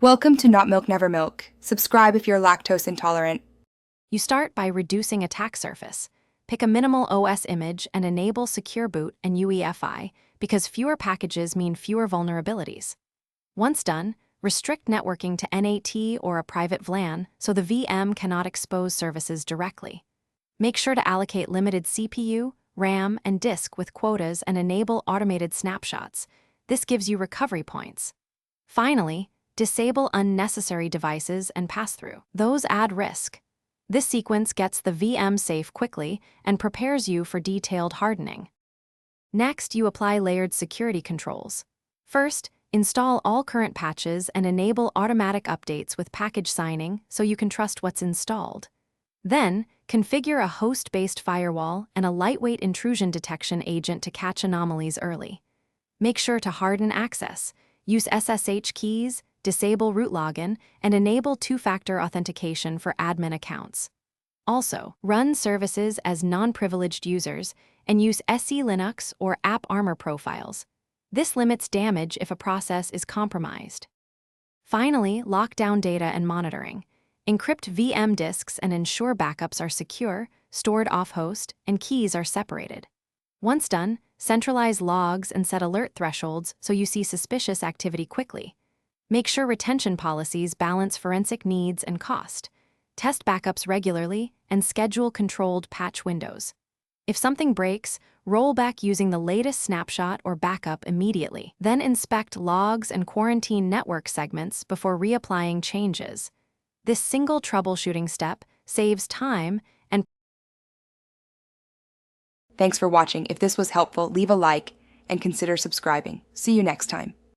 Welcome to Not Milk Never Milk. Subscribe if you're lactose intolerant. You start by reducing attack surface. Pick a minimal OS image and enable Secure Boot and UEFI because fewer packages mean fewer vulnerabilities. Once done, restrict networking to NAT or a private VLAN so the VM cannot expose services directly. Make sure to allocate limited CPU, RAM, and disk with quotas and enable automated snapshots. This gives you recovery points. Finally, disable unnecessary devices and pass-through. Those add risk. This sequence gets the VM safe quickly and prepares you for detailed hardening. Next, you apply layered security controls. First, install all current patches and enable automatic updates with package signing so you can trust what's installed. Then, configure a host-based firewall and a lightweight intrusion detection agent to catch anomalies early. Make sure to harden access. Use SSH keys, disable root login, and enable two-factor authentication for admin accounts. Also, run services as non-privileged users and use SE Linux or AppArmor profiles. This limits damage if a process is compromised. Finally, lock down data and monitoring. Encrypt VM disks and ensure backups are secure, stored off-host, and keys are separated. Once done, centralize logs and set alert thresholds so you see suspicious activity quickly. Make sure retention policies balance forensic needs and cost. Test backups regularly and schedule controlled patch windows. If something breaks, roll back using the latest snapshot or backup immediately. Then inspect logs and quarantine network segments before reapplying changes. This single troubleshooting step saves time and... Thanks for watching. If this was helpful, leave a like and consider subscribing. See you next time.